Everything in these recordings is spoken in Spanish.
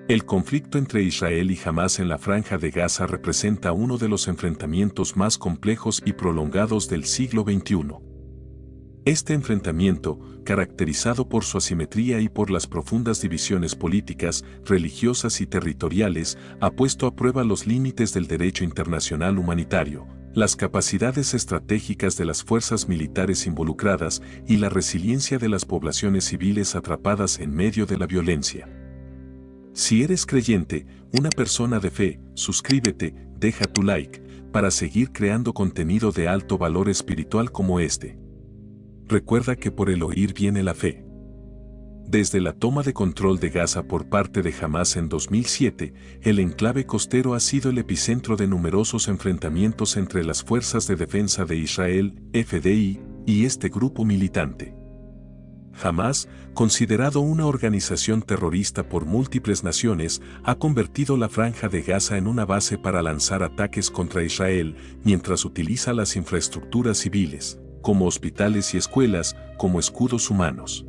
El conflicto entre Israel y Hamás en la Franja de Gaza representa uno de los enfrentamientos más complejos y prolongados del siglo XXI. Este enfrentamiento, caracterizado por su asimetría y por las profundas divisiones políticas, religiosas y territoriales, ha puesto a prueba los límites del derecho internacional humanitario, las capacidades estratégicas de las fuerzas militares involucradas y la resiliencia de las poblaciones civiles atrapadas en medio de la violencia. Si eres creyente, una persona de fe, suscríbete, deja tu like, para seguir creando contenido de alto valor espiritual como este. Recuerda que por el oír viene la fe. Desde la toma de control de Gaza por parte de Hamás en 2007, el enclave costero ha sido el epicentro de numerosos enfrentamientos entre las Fuerzas de Defensa de Israel, FDI, y este grupo militante. Hamás, considerado una organización terrorista por múltiples naciones, ha convertido la Franja de Gaza en una base para lanzar ataques contra Israel, mientras utiliza las infraestructuras civiles, como hospitales y escuelas, como escudos humanos.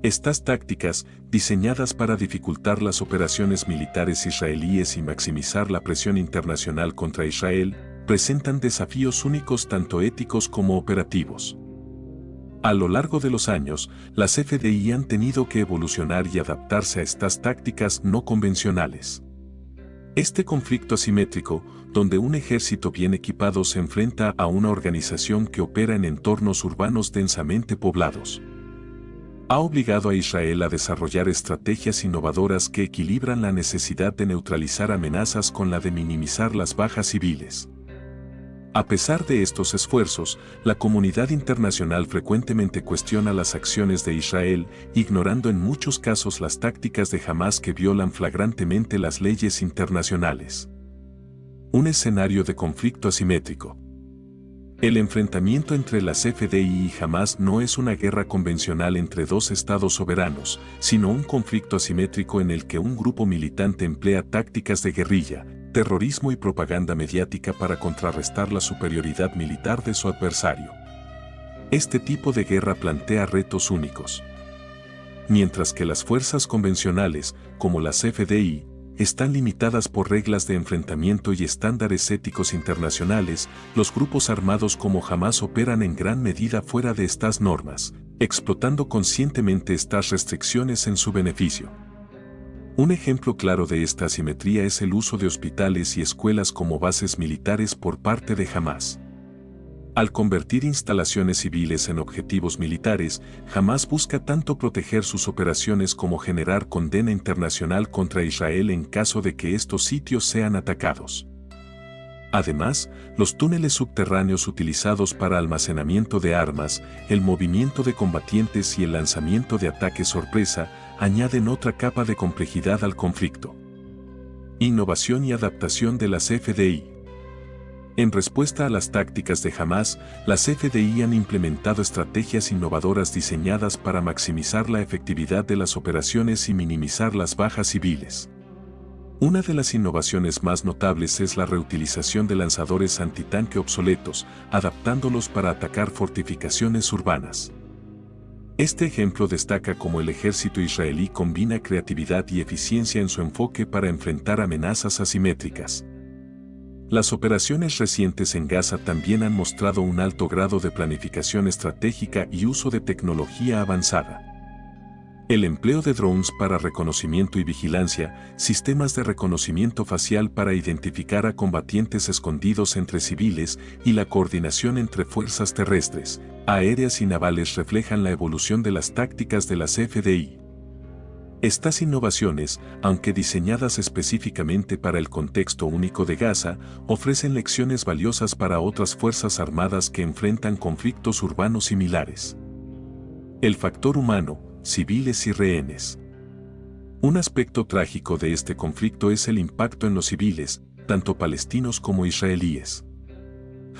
Estas tácticas, diseñadas para dificultar las operaciones militares israelíes y maximizar la presión internacional contra Israel, presentan desafíos únicos tanto éticos como operativos. A lo largo de los años, las FDI han tenido que evolucionar y adaptarse a estas tácticas no convencionales. Este conflicto asimétrico, donde un ejército bien equipado se enfrenta a una organización que opera en entornos urbanos densamente poblados, ha obligado a Israel a desarrollar estrategias innovadoras que equilibran la necesidad de neutralizar amenazas con la de minimizar las bajas civiles. A pesar de estos esfuerzos, la comunidad internacional frecuentemente cuestiona las acciones de Israel, ignorando en muchos casos las tácticas de Hamás que violan flagrantemente las leyes internacionales. Un escenario de conflicto asimétrico. El enfrentamiento entre las FDI y Hamás no es una guerra convencional entre dos estados soberanos, sino un conflicto asimétrico en el que un grupo militante emplea tácticas de guerrilla, terrorismo y propaganda mediática para contrarrestar la superioridad militar de su adversario. Este tipo de guerra plantea retos únicos. Mientras que las fuerzas convencionales, como las FDI, están limitadas por reglas de enfrentamiento y estándares éticos internacionales, los grupos armados como Hamás operan en gran medida fuera de estas normas, explotando conscientemente estas restricciones en su beneficio. Un ejemplo claro de esta asimetría es el uso de hospitales y escuelas como bases militares por parte de Hamás. Al convertir instalaciones civiles en objetivos militares, Hamás busca tanto proteger sus operaciones como generar condena internacional contra Israel en caso de que estos sitios sean atacados. Además, los túneles subterráneos utilizados para almacenamiento de armas, el movimiento de combatientes y el lanzamiento de ataques sorpresa añaden otra capa de complejidad al conflicto. Innovación y adaptación de las FDI. En respuesta a las tácticas de Hamás, las FDI han implementado estrategias innovadoras diseñadas para maximizar la efectividad de las operaciones y minimizar las bajas civiles. Una de las innovaciones más notables es la reutilización de lanzadores antitanque obsoletos, adaptándolos para atacar fortificaciones urbanas. Este ejemplo destaca cómo el ejército israelí combina creatividad y eficiencia en su enfoque para enfrentar amenazas asimétricas. Las operaciones recientes en Gaza también han mostrado un alto grado de planificación estratégica y uso de tecnología avanzada. El empleo de drones para reconocimiento y vigilancia, sistemas de reconocimiento facial para identificar a combatientes escondidos entre civiles y la coordinación entre fuerzas terrestres, aéreas y navales reflejan la evolución de las tácticas de las FDI. Estas innovaciones, aunque diseñadas específicamente para el contexto único de Gaza, ofrecen lecciones valiosas para otras fuerzas armadas que enfrentan conflictos urbanos similares. El factor humano, civiles y rehenes. Un aspecto trágico de este conflicto es el impacto en los civiles, tanto palestinos como israelíes.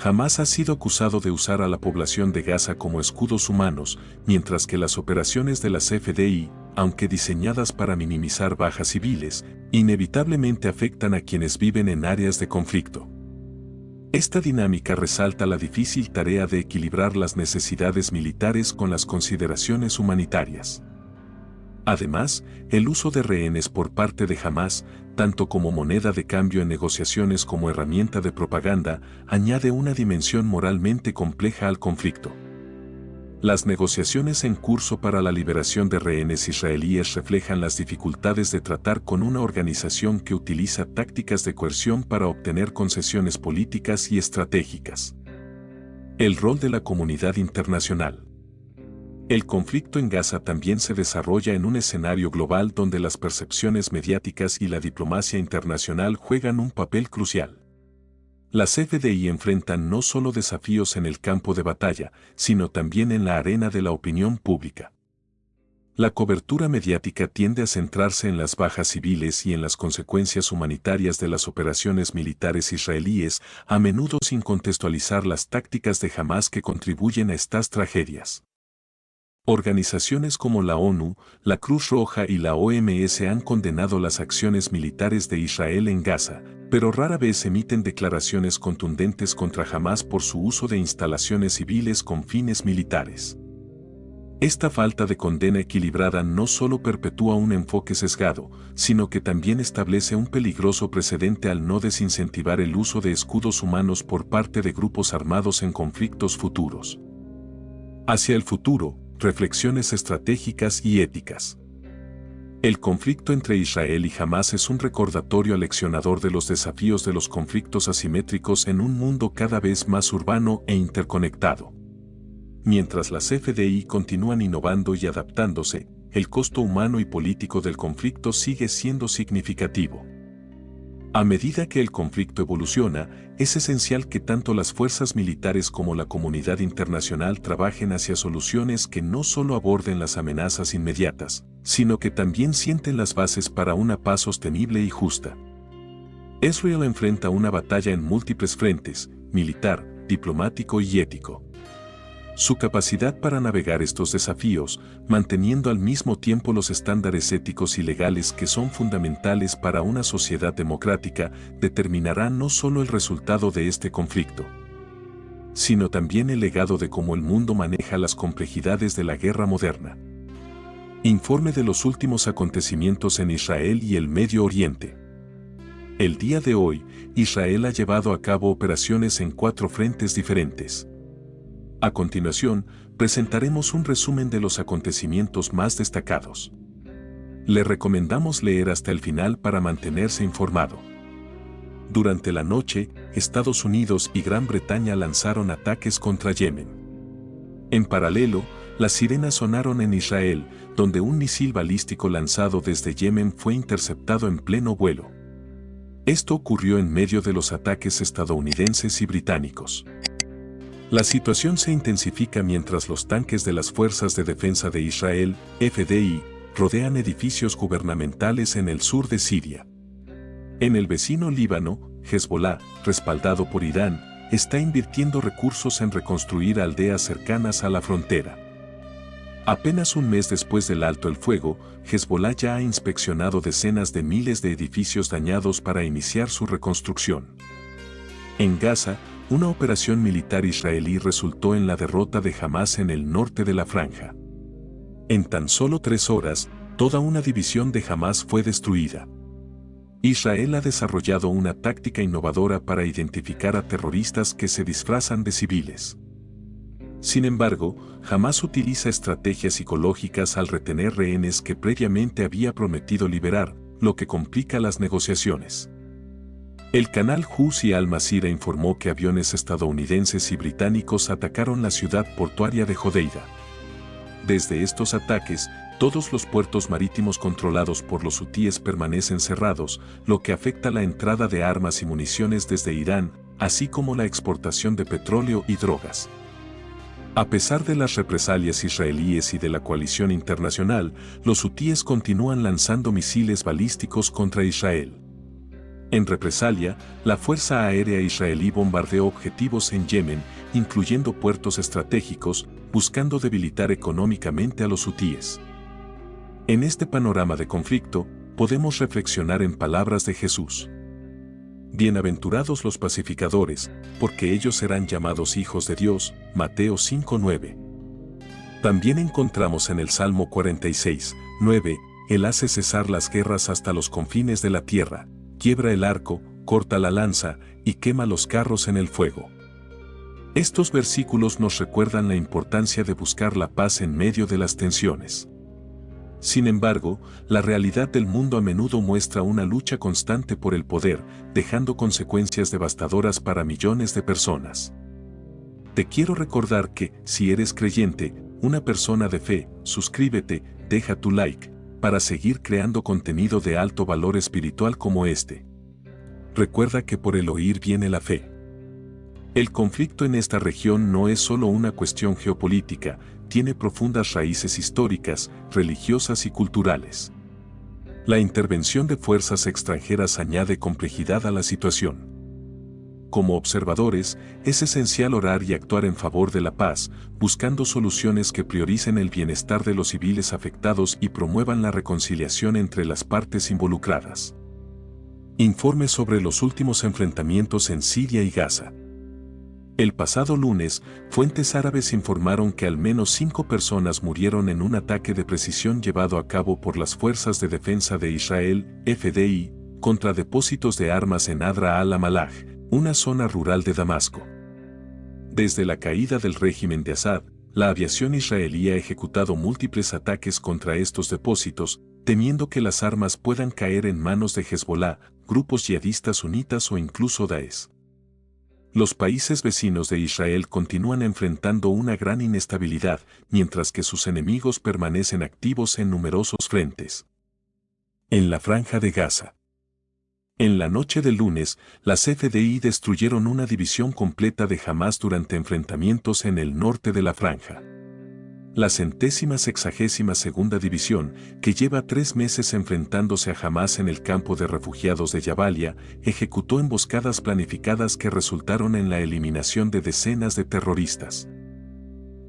Hamás ha sido acusado de usar a la población de Gaza como escudos humanos, mientras que las operaciones de las FDI, aunque diseñadas para minimizar bajas civiles, inevitablemente afectan a quienes viven en áreas de conflicto. Esta dinámica resalta la difícil tarea de equilibrar las necesidades militares con las consideraciones humanitarias. Además, el uso de rehenes por parte de Hamás, tanto como moneda de cambio en negociaciones como herramienta de propaganda, añade una dimensión moralmente compleja al conflicto. Las negociaciones en curso para la liberación de rehenes israelíes reflejan las dificultades de tratar con una organización que utiliza tácticas de coerción para obtener concesiones políticas y estratégicas. El rol de la comunidad internacional. El conflicto en Gaza también se desarrolla en un escenario global donde las percepciones mediáticas y la diplomacia internacional juegan un papel crucial. Las CFDI enfrentan no solo desafíos en el campo de batalla, sino también en la arena de la opinión pública. La cobertura mediática tiende a centrarse en las bajas civiles y en las consecuencias humanitarias de las operaciones militares israelíes, a menudo sin contextualizar las tácticas de Hamás que contribuyen a estas tragedias. Organizaciones como la ONU, la Cruz Roja y la OMS han condenado las acciones militares de Israel en Gaza, pero rara vez emiten declaraciones contundentes contra Hamás por su uso de instalaciones civiles con fines militares. Esta falta de condena equilibrada no solo perpetúa un enfoque sesgado, sino que también establece un peligroso precedente al no desincentivar el uso de escudos humanos por parte de grupos armados en conflictos futuros. Hacia el futuro, reflexiones estratégicas y éticas. El conflicto entre Israel y Hamás es un recordatorio aleccionador de los desafíos de los conflictos asimétricos en un mundo cada vez más urbano e interconectado. Mientras las FDI continúan innovando y adaptándose, el costo humano y político del conflicto sigue siendo significativo. A medida que el conflicto evoluciona, es esencial que tanto las fuerzas militares como la comunidad internacional trabajen hacia soluciones que no solo aborden las amenazas inmediatas, sino que también sienten las bases para una paz sostenible y justa. Israel enfrenta una batalla en múltiples frentes, militar, diplomático y ético. Su capacidad para navegar estos desafíos, manteniendo al mismo tiempo los estándares éticos y legales que son fundamentales para una sociedad democrática, determinará no solo el resultado de este conflicto, sino también el legado de cómo el mundo maneja las complejidades de la guerra moderna. Informe de los últimos acontecimientos en Israel y el Medio Oriente. El día de hoy, Israel ha llevado a cabo operaciones en 4 frentes diferentes. A continuación, presentaremos un resumen de los acontecimientos más destacados. Le recomendamos leer hasta el final para mantenerse informado. Durante la noche, Estados Unidos y Gran Bretaña lanzaron ataques contra Yemen. En paralelo, las sirenas sonaron en Israel, donde un misil balístico lanzado desde Yemen fue interceptado en pleno vuelo. Esto ocurrió en medio de los ataques estadounidenses y británicos. La situación se intensifica mientras los tanques de las Fuerzas de Defensa de Israel, FDI, rodean edificios gubernamentales en el sur de Siria. En el vecino Líbano, Hezbollah, respaldado por Irán, está invirtiendo recursos en reconstruir aldeas cercanas a la frontera. Apenas un mes después del alto el fuego, Hezbollah ya ha inspeccionado decenas de miles de edificios dañados para iniciar su reconstrucción. En Gaza, una operación militar israelí resultó en la derrota de Hamás en el norte de la franja. En tan solo 3 horas, toda una división de Hamás fue destruida. Israel ha desarrollado una táctica innovadora para identificar a terroristas que se disfrazan de civiles. Sin embargo, Hamás utiliza estrategias psicológicas al retener rehenes que previamente había prometido liberar, lo que complica las negociaciones. El canal Husi Al-Masira informó que aviones estadounidenses y británicos atacaron la ciudad portuaria de Hodeida. Desde estos ataques, todos los puertos marítimos controlados por los hutíes permanecen cerrados, lo que afecta la entrada de armas y municiones desde Irán, así como la exportación de petróleo y drogas. A pesar de las represalias israelíes y de la coalición internacional, los hutíes continúan lanzando misiles balísticos contra Israel. En represalia, la Fuerza Aérea Israelí bombardeó objetivos en Yemen, incluyendo puertos estratégicos, buscando debilitar económicamente a los hutíes. En este panorama de conflicto, podemos reflexionar en palabras de Jesús. Bienaventurados los pacificadores, porque ellos serán llamados hijos de Dios, Mateo 5:9. También encontramos en el Salmo 46, 9, Él hace cesar las guerras hasta los confines de la tierra, quiebra el arco, corta la lanza y quema los carros en el fuego. Estos versículos nos recuerdan la importancia de buscar la paz en medio de las tensiones. Sin embargo, la realidad del mundo a menudo muestra una lucha constante por el poder, dejando consecuencias devastadoras para millones de personas. Te quiero recordar que, si eres creyente, una persona de fe, suscríbete, deja tu like, para seguir creando contenido de alto valor espiritual como este. Recuerda que por el oír viene la fe. El conflicto en esta región no es solo una cuestión geopolítica, tiene profundas raíces históricas, religiosas y culturales. La intervención de fuerzas extranjeras añade complejidad a la situación. Como observadores, es esencial orar y actuar en favor de la paz, buscando soluciones que prioricen el bienestar de los civiles afectados y promuevan la reconciliación entre las partes involucradas. Informe sobre los últimos enfrentamientos en Siria y Gaza. El pasado lunes, fuentes árabes informaron que al menos 5 personas murieron en un ataque de precisión llevado a cabo por las Fuerzas de Defensa de Israel, FDI, contra depósitos de armas en Adra al-Amalaj, una zona rural de Damasco. Desde la caída del régimen de Assad, la aviación israelí ha ejecutado múltiples ataques contra estos depósitos, temiendo que las armas puedan caer en manos de Hezbollah, grupos yihadistas sunitas o incluso Daesh. Los países vecinos de Israel continúan enfrentando una gran inestabilidad, mientras que sus enemigos permanecen activos en numerosos frentes. En la Franja de Gaza. En la noche del lunes, las FDI destruyeron una división completa de Hamás durante enfrentamientos en el norte de la franja. La 162ª División, que lleva 3 meses enfrentándose a Hamás en el campo de refugiados de Jabalia, ejecutó emboscadas planificadas que resultaron en la eliminación de decenas de terroristas.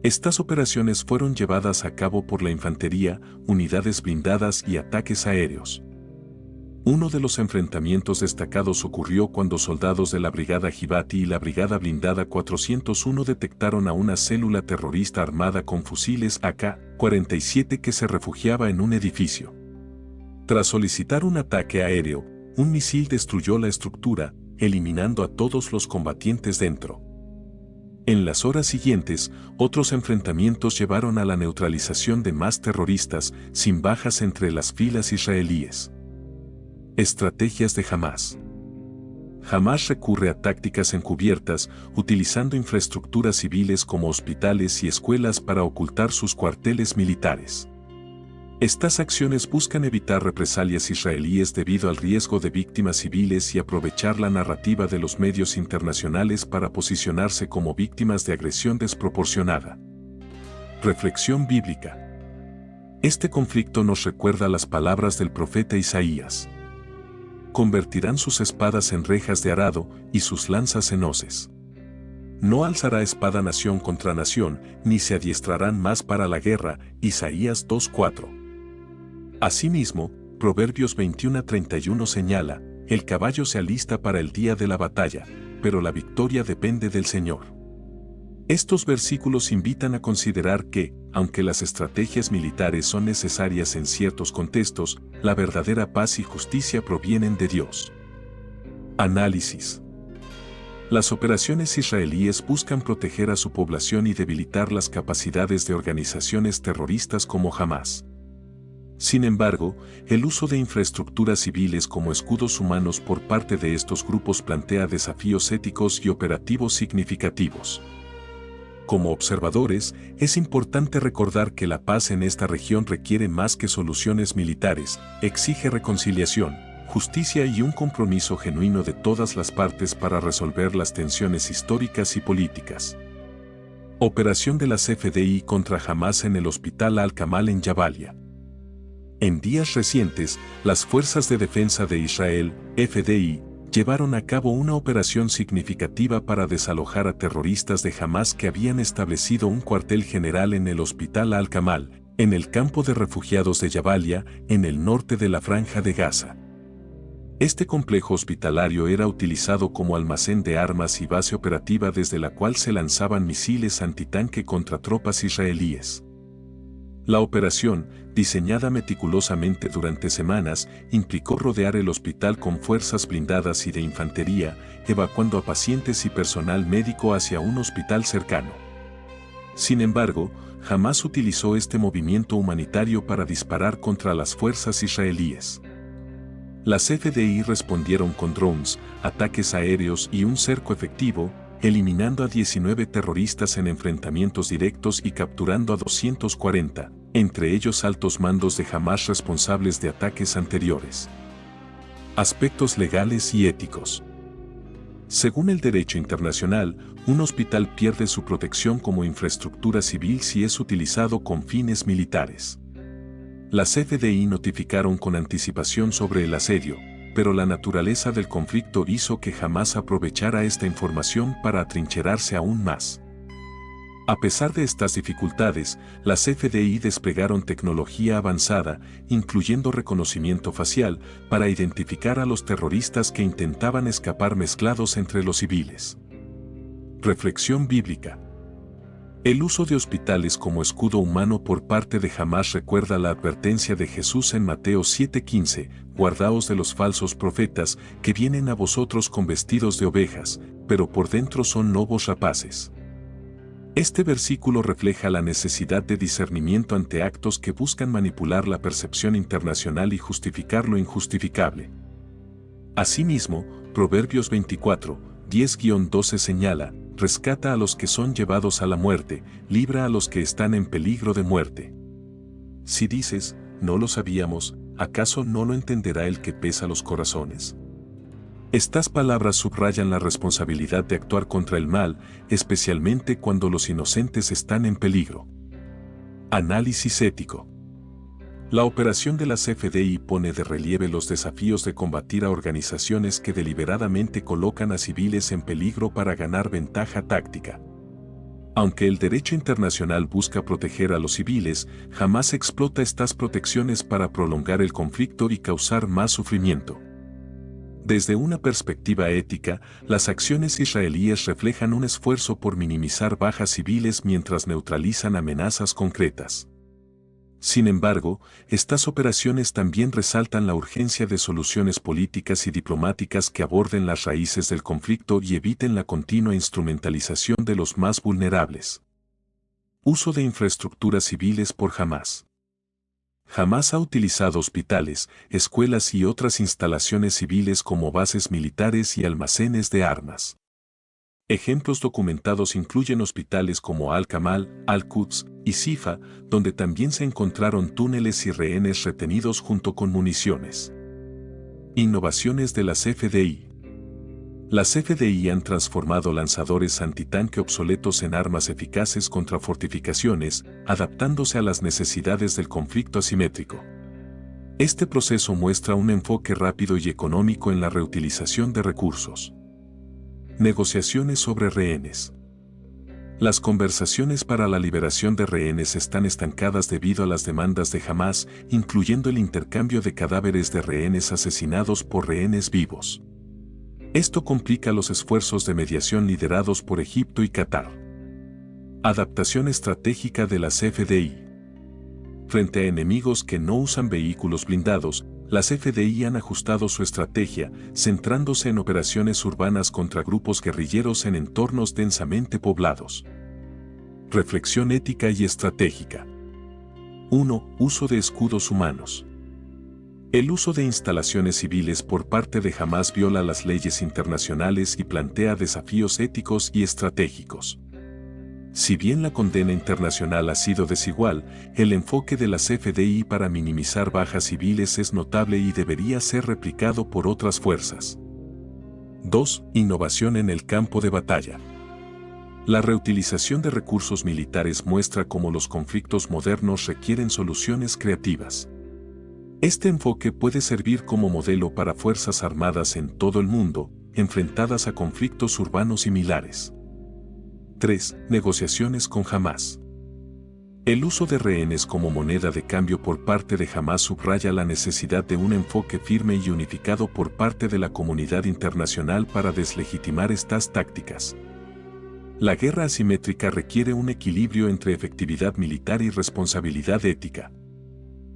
Estas operaciones fueron llevadas a cabo por la infantería, unidades blindadas y ataques aéreos. Uno de los enfrentamientos destacados ocurrió cuando soldados de la Brigada Givati y la Brigada Blindada 401 detectaron a una célula terrorista armada con fusiles AK-47 que se refugiaba en un edificio. Tras solicitar un ataque aéreo, un misil destruyó la estructura, eliminando a todos los combatientes dentro. En las horas siguientes, otros enfrentamientos llevaron a la neutralización de más terroristas, sin bajas entre las filas israelíes. Estrategias de Hamás. Hamás recurre a tácticas encubiertas, utilizando infraestructuras civiles como hospitales y escuelas para ocultar sus cuarteles militares. Estas acciones buscan evitar represalias israelíes debido al riesgo de víctimas civiles y aprovechar la narrativa de los medios internacionales para posicionarse como víctimas de agresión desproporcionada. Reflexión bíblica. Este conflicto nos recuerda las palabras del profeta Isaías. Convertirán sus espadas en rejas de arado y sus lanzas en hoces. No alzará espada nación contra nación, ni se adiestrarán más para la guerra. Isaías 2:4. Asimismo, Proverbios 21:31 señala, el caballo se alista para el día de la batalla, pero la victoria depende del Señor. Estos versículos invitan a considerar que, aunque las estrategias militares son necesarias en ciertos contextos, la verdadera paz y justicia provienen de Dios. Análisis. Las operaciones israelíes buscan proteger a su población y debilitar las capacidades de organizaciones terroristas como Hamás. Sin embargo, el uso de infraestructuras civiles como escudos humanos por parte de estos grupos plantea desafíos éticos y operativos significativos. Como observadores, es importante recordar que la paz en esta región requiere más que soluciones militares, exige reconciliación, justicia y un compromiso genuino de todas las partes para resolver las tensiones históricas y políticas. Operación de las FDI contra Hamás en el Hospital Al-Kamal en Jabalia. En días recientes, las Fuerzas de Defensa de Israel, FDI, llevaron a cabo una operación significativa para desalojar a terroristas de Hamás que habían establecido un cuartel general en el Hospital Al-Kamal, en el campo de refugiados de Jabalia, en el norte de la Franja de Gaza. Este complejo hospitalario era utilizado como almacén de armas y base operativa desde la cual se lanzaban misiles antitanque contra tropas israelíes. La operación, diseñada meticulosamente durante semanas, implicó rodear el hospital con fuerzas blindadas y de infantería, evacuando a pacientes y personal médico hacia un hospital cercano. Sin embargo, Hamás utilizó este movimiento humanitario para disparar contra las fuerzas israelíes. Las FDI respondieron con drones, ataques aéreos y un cerco efectivo, eliminando a 19 terroristas en enfrentamientos directos y capturando a 240, entre ellos altos mandos de Hamás responsables de ataques anteriores. Aspectos legales y éticos. Según el derecho internacional, un hospital pierde su protección como infraestructura civil si es utilizado con fines militares. Las FDI notificaron con anticipación sobre el asedio, pero la naturaleza del conflicto hizo que Hamás aprovechara esta información para atrincherarse aún más. A pesar de estas dificultades, las FDI desplegaron tecnología avanzada, incluyendo reconocimiento facial, para identificar a los terroristas que intentaban escapar mezclados entre los civiles. Reflexión bíblica. El uso de hospitales como escudo humano por parte de Hamás recuerda la advertencia de Jesús en Mateo 7:15, guardaos de los falsos profetas que vienen a vosotros con vestidos de ovejas, pero por dentro son lobos rapaces. Este versículo refleja la necesidad de discernimiento ante actos que buscan manipular la percepción internacional y justificar lo injustificable. Asimismo, Proverbios 24, 10-12 señala, rescata a los que son llevados a la muerte, libra a los que están en peligro de muerte. Si dices, no lo sabíamos, ¿acaso no lo entenderá el que pesa los corazones? Estas palabras subrayan la responsabilidad de actuar contra el mal, especialmente cuando los inocentes están en peligro. Análisis ético. La operación de las FDI pone de relieve los desafíos de combatir a organizaciones que deliberadamente colocan a civiles en peligro para ganar ventaja táctica. Aunque el derecho internacional busca proteger a los civiles, Hamás explota estas protecciones para prolongar el conflicto y causar más sufrimiento. Desde una perspectiva ética, las acciones israelíes reflejan un esfuerzo por minimizar bajas civiles mientras neutralizan amenazas concretas. Sin embargo, estas operaciones también resaltan la urgencia de soluciones políticas y diplomáticas que aborden las raíces del conflicto y eviten la continua instrumentalización de los más vulnerables. Uso de infraestructuras civiles por Hamás. Hamás ha utilizado hospitales, escuelas y otras instalaciones civiles como bases militares y almacenes de armas. Ejemplos documentados incluyen hospitales como Al-Kamal, Al-Quds y Sifa, donde también se encontraron túneles y rehenes retenidos junto con municiones. Innovaciones de las FDI. Las FDI han transformado lanzadores antitanque obsoletos en armas eficaces contra fortificaciones, adaptándose a las necesidades del conflicto asimétrico. Este proceso muestra un enfoque rápido y económico en la reutilización de recursos. Negociaciones sobre rehenes. Las conversaciones para la liberación de rehenes están estancadas debido a las demandas de Hamás, incluyendo el intercambio de cadáveres de rehenes asesinados por rehenes vivos. Esto complica los esfuerzos de mediación liderados por Egipto y Qatar. Adaptación estratégica de las FDI. Frente a enemigos que no usan vehículos blindados, las FDI han ajustado su estrategia, centrándose en operaciones urbanas contra grupos guerrilleros en entornos densamente poblados. Reflexión ética y estratégica. 1. Uso de escudos humanos. El uso de instalaciones civiles por parte de Hamás viola las leyes internacionales y plantea desafíos éticos y estratégicos. Si bien la condena internacional ha sido desigual, el enfoque de las FDI para minimizar bajas civiles es notable y debería ser replicado por otras fuerzas. 2. Innovación en el campo de batalla. La reutilización de recursos militares muestra cómo los conflictos modernos requieren soluciones creativas. Este enfoque puede servir como modelo para fuerzas armadas en todo el mundo, enfrentadas a conflictos urbanos similares. 3. Negociaciones con Hamás. El uso de rehenes como moneda de cambio por parte de Hamás subraya la necesidad de un enfoque firme y unificado por parte de la comunidad internacional para deslegitimar estas tácticas. La guerra asimétrica requiere un equilibrio entre efectividad militar y responsabilidad ética.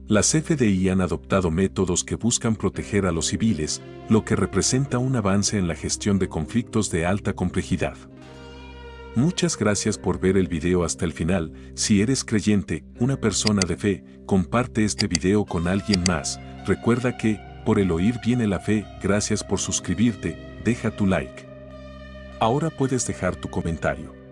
Las FDI han adoptado métodos que buscan proteger a los civiles, lo que representa un avance en la gestión de conflictos de alta complejidad. Muchas gracias por ver el video hasta el final. Si eres creyente, una persona de fe, comparte este video con alguien más. Recuerda que, por el oír viene la fe. Gracias por suscribirte, deja tu like. Ahora puedes dejar tu comentario.